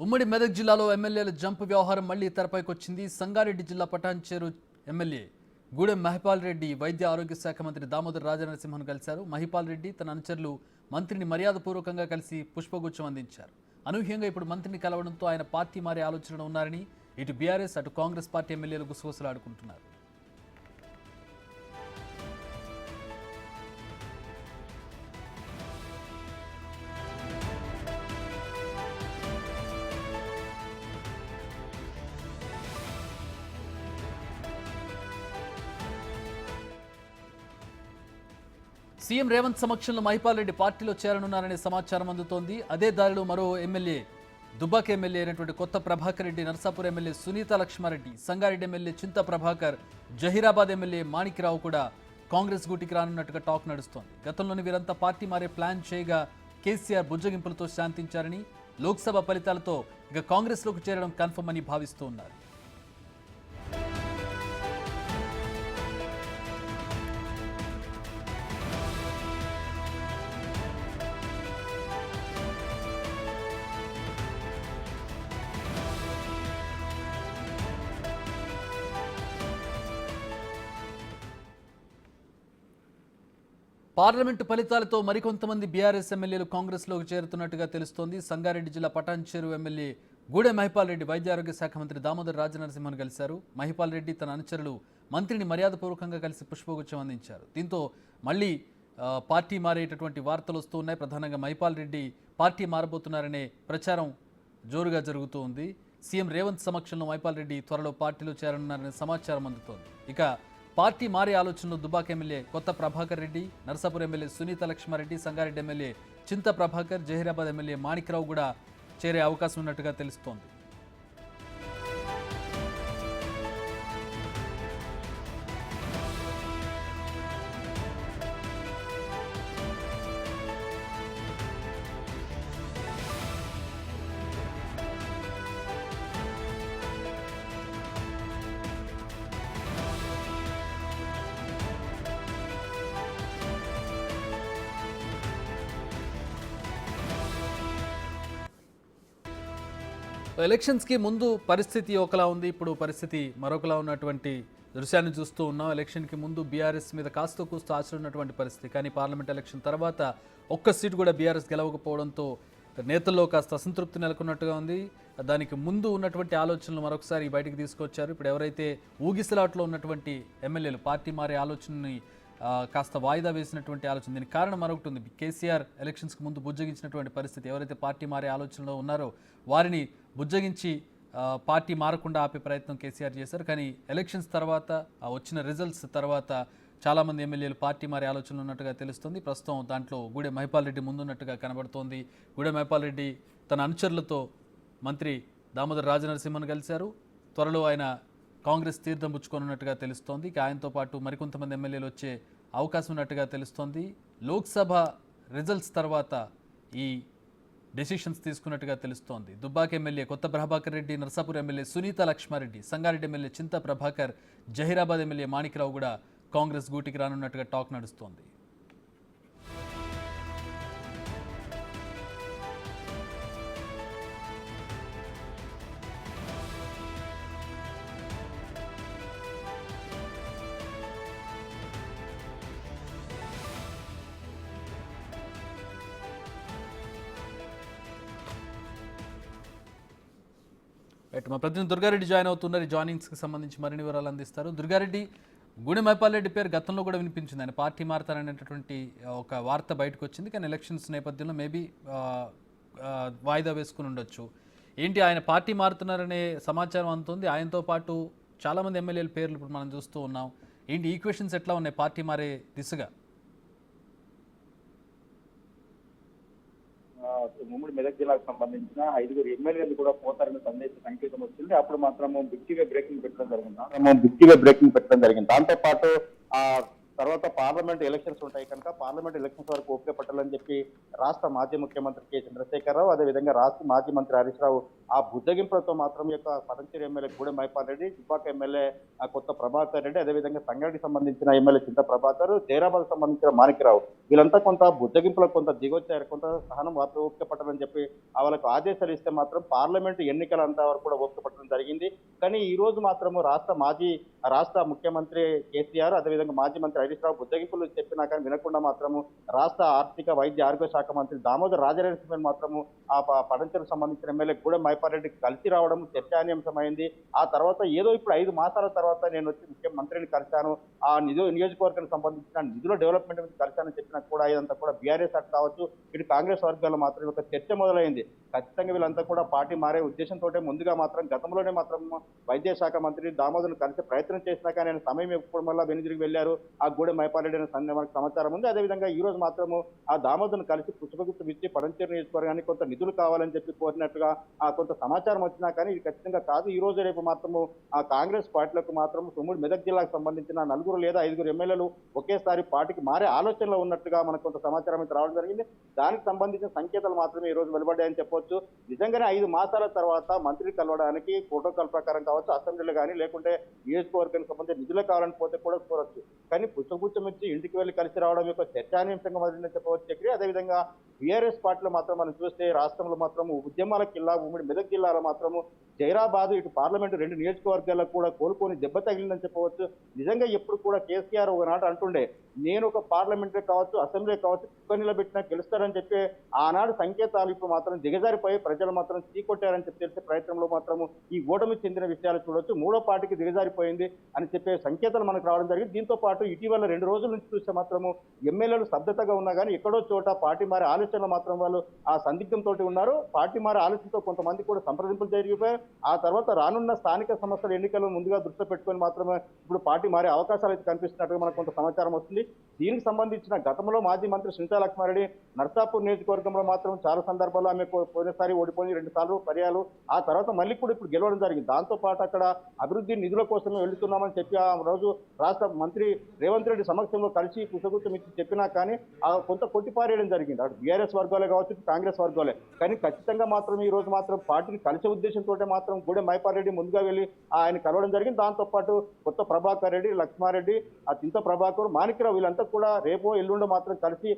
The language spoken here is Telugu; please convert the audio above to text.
ఉమ్మడి మెదక్ జిల్లాలో ఎమ్మెల్యేల జంప్ వ్యవహారం మళ్లీ తెరపైకి వచ్చింది. సంగారెడ్డి జిల్లా పటాన్చేరు ఎమ్మెల్యే గూడెం మహిపాల్ రెడ్డి వైద్య ఆరోగ్య శాఖ మంత్రి దామోదర్ రాజనరసింహన్ కలిశారు. మహిపాల్ రెడ్డి తన అనుచరులు మంత్రిని మర్యాదపూర్వకంగా కలిసి పుష్పగుచ్చం అందించారు. అనూహ్యంగా ఇప్పుడు మంత్రిని కలవడంతో ఆయన పార్టీ మారే ఆలోచనలో ఉన్నారని ఇటు బీఆర్ఎస్ అటు కాంగ్రెస్ పార్టీ ఎమ్మెల్యేలు గుసగుసలాడుకుంటున్నారు. సీఎం రేవంత్ సమక్షంలో మహిపాల్ రెడ్డి పార్టీలో చేరనున్నారనే సమాచారం అందుతోంది. అదే దారిలో మరో ఎమ్మెల్యే దుబ్బాక ఎమ్మెల్యే అయినటువంటి కొత్త ప్రభాకర్ రెడ్డి, నర్సాపూర్ ఎమ్మెల్యే సునీత లక్ష్మారెడ్డి, సంగారెడ్డి ఎమ్మెల్యే చింత ప్రభాకర్, జహీరాబాద్ ఎమ్మెల్యే మాణిక్రావు కూడా కాంగ్రెస్ గూటికి రానున్నట్టుగా టాక్ నడుస్తోంది. గతంలోని వీరంతా పార్టీ మారే ప్లాన్ చేయగా కేసీఆర్ బుజ్జగింపులతో శాంతించారని, లోక్సభ ఫలితాలతో ఇక కాంగ్రెస్లోకి చేరడం కన్ఫర్మ్ అని భావిస్తూ ఉన్నారు. పార్లమెంటు ఫలితాలతో మరికొంతమంది బీఆర్ఎస్ ఎమ్మెల్యేలు కాంగ్రెస్లోకి చేరుతున్నట్టుగా తెలుస్తోంది. సంగారెడ్డి జిల్లా పటాన్చేరు ఎమ్మెల్యే గూడెం మహిపాల్ రెడ్డి వైద్య ఆరోగ్య శాఖ మంత్రి దామోదర్ రాజనరసింహన్ కలిశారు. మహిపాల్ రెడ్డి తన అనుచరులు మంత్రిని మర్యాదపూర్వకంగా కలిసి పుష్పగుచ్చం అందించారు. దీంతో మళ్లీ పార్టీ మారేటటువంటి వార్తలు వస్తూ ఉన్నాయి. ప్రధానంగా మహిపాల్ రెడ్డి పార్టీ మారబోతున్నారనే ప్రచారం జోరుగా జరుగుతూ ఉంది. సీఎం రేవంత్ సమక్షంలో మహిపాల్ రెడ్డి త్వరలో పార్టీలో చేరనున్నారనే సమాచారం అందుతోంది. ఇక పార్టీ మారే ఆలోచనలో దుబ్బాక ఎమ్మెల్యే కొత్త ప్రభాకర్ రెడ్డి, నర్సాపూర్ ఎమ్మెల్యే సునీత లక్ష్మారెడ్డి, సంగారెడ్డి ఎమ్మెల్యే చింత ప్రభాకర్, జహీరాబాద్ ఎమ్మెల్యే మాణిక్రావు కూడా చేరే అవకాశం ఉన్నట్టుగా తెలుస్తోంది. ఎలక్షన్స్కి ముందు పరిస్థితి ఒకలా ఉంది, ఇప్పుడు పరిస్థితి మరొకలా ఉన్నటువంటి దృశ్యాన్ని చూస్తూ ఉన్నాం. ఎలక్షన్కి ముందు బీఆర్ఎస్ మీద కాస్త కూస్త ఆశ ఉన్నటువంటి పరిస్థితి, కానీ పార్లమెంట్ ఎలక్షన్ తర్వాత ఒక్క సీటు కూడా బీఆర్ఎస్ గెలవకపోవడంతో నేతల్లో కాస్త అసంతృప్తి నెలకొన్నట్టుగా ఉంది. దానికి ముందు ఉన్నటువంటి ఆలోచనలు మరొకసారి బయటికి తీసుకొచ్చారు. ఇప్పుడు ఎవరైతే ఊగిసలాట్లో ఉన్నటువంటి ఎమ్మెల్యేలు పార్టీ మారే ఆలోచనని కాస్త వాయిదా వేసినటువంటి ఆలోచన, దీనికి కారణం మరొకటి ఉంది. కేసీఆర్ ఎలక్షన్స్కి ముందు బుజ్జగించినటువంటి పరిస్థితి, ఎవరైతే పార్టీ మారే ఆలోచనలో ఉన్నారో వారిని బుజ్జగించి పార్టీ మారకుండా ఆపే ప్రయత్నం కేసీఆర్ చేశారు. కానీ ఎలక్షన్స్ తర్వాత వచ్చిన రిజల్ట్స్ తర్వాత చాలామంది ఎమ్మెల్యేలు పార్టీ మారే ఆలోచనలు ఉన్నట్టుగా తెలుస్తుంది. ప్రస్తుతం దాంట్లో గూడెం మహిపాల్ రెడ్డి ముందున్నట్టుగా కనబడుతోంది. గూడెం మహిపాల్ రెడ్డి తన అనుచరులతో మంత్రి దామోదర్ రాజనరసింహన్ కలిశారు. త్వరలో ఆయన కాంగ్రెస్ తీర్థం పుచ్చుకోనున్నట్టుగా తెలుస్తోంది. ఆయనతో పాటు మరికొంతమంది ఎమ్మెల్యేలు వచ్చే అవకాశం ఉన్నట్టుగా తెలుస్తోంది. లోక్సభ రిజల్ట్స్ తర్వాత ఈ డెసిషన్స్ తీసుకున్నట్టుగా తెలుస్తోంది. దుబ్బాక ఎమ్మెల్యే కొత్త ప్రభాకర్ రెడ్డి, నర్సాపూర్ ఎమ్మెల్యే సునీత లక్ష్మారెడ్డి, సంగారెడ్డి ఎమ్మెల్యే చింత ప్రభాకర్, జహీరాబాద్ ఎమ్మెల్యే మాణిక్రావు కూడా కాంగ్రెస్ గూటికి రానున్నట్టుగా టాక్ నడుస్తోంది. మా ప్రతినిధి దుర్గారెడ్డి జాయిన్ అవుతున్నారు. జాయినింగ్స్కి సంబంధించి మరిన్ని వివరాలు అందిస్తారు. దుర్గారెడ్డి, గూడెం మహిపాల్ రెడ్డి పేరు గతంలో కూడా వినిపించింది, ఆయన పార్టీ మారతారనేటటువంటి ఒక వార్త బయటకు వచ్చింది. కానీ ఎలక్షన్స్ నేపథ్యంలో మేబీ వాయిదా వేసుకుని ఉండొచ్చు. ఏంటి ఆయన పార్టీ మారుతున్నారనే సమాచారం అందుతుంది. ఆయనతో పాటు చాలామంది ఎమ్మెల్యేల పేర్లు ఇప్పుడు మనం చూస్తూ ఉన్నాం. ఏంటి ఈక్వేషన్స్ ఎట్లా ఉన్నాయి పార్టీ మారే దిశగా? ఉమ్మడి మెదక్ జిల్లాకు సంబంధించిన 5 ఎమ్మెల్యేలు కూడా పోతారనే సంకేతం వచ్చింది. అప్పుడు మాత్రం బిగ్గా బ్రేకింగ్ పెట్టడం జరిగింది. దాంతో పాటు ఆ తర్వాత పార్లమెంట్ ఎలక్షన్స్ ఉంటాయి కనుక పార్లమెంట్ ఎలక్షన్స్ వరకు ఓపిక పట్టాలని చెప్పి రాష్ట్ర మాజీ ముఖ్యమంత్రి కె చంద్రశేఖరరావు, అదేవిధంగా రాష్ట్ర మాజీ మంత్రి హరీష్ రావు ఆ బుజ్జగింపులతో మాత్రం ఈ యొక్క పటంచేరు ఎమ్మెల్యే గూడెం మైపాల్ రెడ్డి, దుబ్బాక ఎమ్మెల్యే కొత్త ప్రభాకర్ రెడ్డి, అదేవిధంగా సంగారెడ్డికి సంబంధించిన ఎమ్మెల్యే చింత ప్రభాకర్, జైరాబాద్ సంబంధించిన మాణిక్యరావు వీళ్ళంతా కొంత బుజ్జగింపులకు కొంత దిగొచ్చారు, కొంత సహనం ఓపిక పట్టడం చెప్పి వాళ్ళకు ఆదేశాలు ఇస్తే మాత్రం పార్లమెంటు ఎన్నికలంతా వరకు కూడా ఓపిక పట్టడం జరిగింది. కానీ ఈ రోజు మాత్రము రాష్ట్ర ముఖ్యమంత్రి కేసీఆర్, అదేవిధంగా మాజీ మంత్రి హరీష్ రావు బుజ్జగింపులు చెప్పినా కానీ వినకుండా మాత్రము రాష్ట్ర ఆర్థిక వైద్య ఆరోగ్య శాఖ మంత్రి దామోదర్ రాజనరసింహన్ మాత్రము ఆ పటంచెరుకు సంబంధించిన ఎమ్మెల్యే గూడెం మైపాల్ రెడ్డికి కలిసి రావడం చర్చానీయాంశమైంది. ఆ తర్వాత ఏదో ఇప్పుడు 5 మాసాల తర్వాత నేను వచ్చి ముఖ్యమంత్రిని కలిశాను, ఆ నియోజకవర్గానికి సంబంధించిన నిధుల డెవలప్మెంట్ గురించి కలిశానని చెప్పినా కూడా ఇదంతా కూడా బీఆర్ఎస్ అట్ కావచ్చు, ఇటు కాంగ్రెస్ వర్గాల్లో మాత్రం ఒక చర్చ మొదలైంది. ఖచ్చితంగా వీళ్ళంతా కూడా పార్టీ మారే ఉద్దేశంతో ముందుగా మాత్రం గతంలోనే మాత్రం వైద్య శాఖ మంత్రి దామోదర్ను కలిసే ప్రయత్నం చేసినా కానీ ఆయన సమయం ఇవ్వడం వల్ల వెనుదిరిగి వెళ్లారు. ఆ గూడెం మైపాల్ రెడ్డి అనే మనకు సమాచారం ఉంది. అదేవిధంగా ఈ రోజు మాత్రము ఆ దామోదర్ను కలిసి పుష్పగుచ్చం ఇచ్చి పడంచేరు నియోజకవర్గానికి కొంత నిధులు కావాలని చెప్పి కోరినట్టుగా కొంత సమాచారం వచ్చినా కానీ ఇది ఖచ్చితంగా కాదు. ఈ రోజు రేపు మాత్రము ఆ కాంగ్రెస్ పార్టీలకు మాత్రం ఉమ్మడి మెదక్ జిల్లాకు సంబంధించిన 4 లేదా 5 ఎమ్మెల్యేలు ఒకేసారి పార్టీకి మారే ఆలోచనలో ఉన్నట్టుగా మనకు కొంత సమాచారం అయితే రావడం జరిగింది. దానికి సంబంధించిన సంకేతాలు మాత్రమే ఈ రోజు వెలువడ్డాయని చెప్పొచ్చు. నిజంగానే 5 మాసాల తర్వాత మంత్రిని కలవడానికి ప్రోటోకాల్ ప్రకారం కావచ్చు, అసెంబ్లీలో కానీ లేకుంటే నియోజకవర్గానికి సంబంధించిన నిధులు కావాలని పోతే కూడా కోరొచ్చు. కానీ పుచ్చగుచ్చం ఇచ్చి ఇంటికి వెళ్ళి కలిసి రావడం యొక్క చర్చానీయాంశంగా మొదలైందని చెప్పవచ్చు చక్రి. అదేవిధంగా బీఆర్ఎస్ పార్టీలో మాత్రం మనం చూస్తే రాష్ట్రంలో మాత్రం ఉద్యమాల కిల్లా ఉమ్మడి మెదక్ జిల్లాలో మాత్రము జైరాబాద్, ఇటు పార్లమెంటు 2 నియోజకవర్గాలకు కూడా కోలుకొని దెబ్బ తగిలిందని చెప్పవచ్చు. నిజంగా ఎప్పుడు కూడా కేసీఆర్ ఒకనాడు అంటుండే, నేను ఒక పార్లమెంటరీ కావచ్చు, అసెంబ్లీ కావచ్చు, కుక్క నిలబెట్టినా గెలుస్తారని చెప్పి ఆనాడు సంకేతాలు ఇప్పుడు మాత్రం దిగజారిపోయి ప్రజలు మాత్రం చీకొట్టారని చెప్పి తెలిసే ప్రయత్నంలో మాత్రము ఈ ఓటమి చెందిన విషయాలు చూడొచ్చు. 3వ పార్టీకి దిగజారిపోయింది అని చెప్పే సంకేతాలు మనకు రావడం జరిగింది. దీంతో పాటు ఇటీవల 2 రోజుల నుంచి చూస్తే మాత్రము ఎమ్మెల్యేలు స్తబ్దతగా ఉన్నా కానీ ఎక్కడో చోట పార్టీ మారే ఆలోచనలో మాత్రం వాళ్ళు ఆ సందిగ్ధంతో ఉన్నారు. పార్టీ మారే ఆలోచనతో కొంతమంది కూడా సంప్రదింపులు జరిగిపోయారు. ఆ తర్వాత రానున్న స్థానిక సంస్థల ఎన్నికలను ముందుగా దృష్టి పెట్టుకొని మాత్రమే ఇప్పుడు పార్టీ మారే అవకాశాలు అయితే కనిపిస్తున్నట్టుగా మనకు కొంత సమాచారం వస్తుంది. దీనికి సంబంధించిన గతంలో మాజీ మంత్రి సునీతా లక్ష్మారెడ్డి నర్సాపూర్ నియోజకవర్గంలో మాత్రం చాలా సందర్భాల్లో ఆమె పోయినసారి ఓడిపోయి 2 సార్లు పర్యాలు, ఆ తర్వాత మళ్ళీ కూడా ఇప్పుడు గెలవడం జరిగింది. దాంతో పాటు అక్కడ అభివృద్ధి నిధుల కోసమే వెళ్తున్నామని చెప్పి ఆ రోజు రాష్ట్ర మంత్రి రేవంత్ రెడ్డి సమక్షంలో కలిసి పుస్తకం ఇచ్చి చెప్పినా కానీ కొంత కొట్టిపారేయడం జరిగింది. అటు బీఆర్ఎస్ వర్గాలే కావచ్చు, కాంగ్రెస్ వర్గాలే. కానీ ఖచ్చితంగా మాత్రం ఈ రోజు మాత్రం పార్టీని కలిసే ఉద్దేశంతో మాత్రం గూడెం మైపాల్ రెడ్డి ముందుగా వెళ్ళి ఆయన కలవడం జరిగింది. దాంతో పాటు కొత్త ప్రభాకర్ రెడ్డి, లక్ష్మారెడ్డి, ఆ చింత ప్రభాకర్, మాణిక్యరావు వీళ్ళంతా కూడా రేపో ఎల్లుండో మాత్రం కలిసి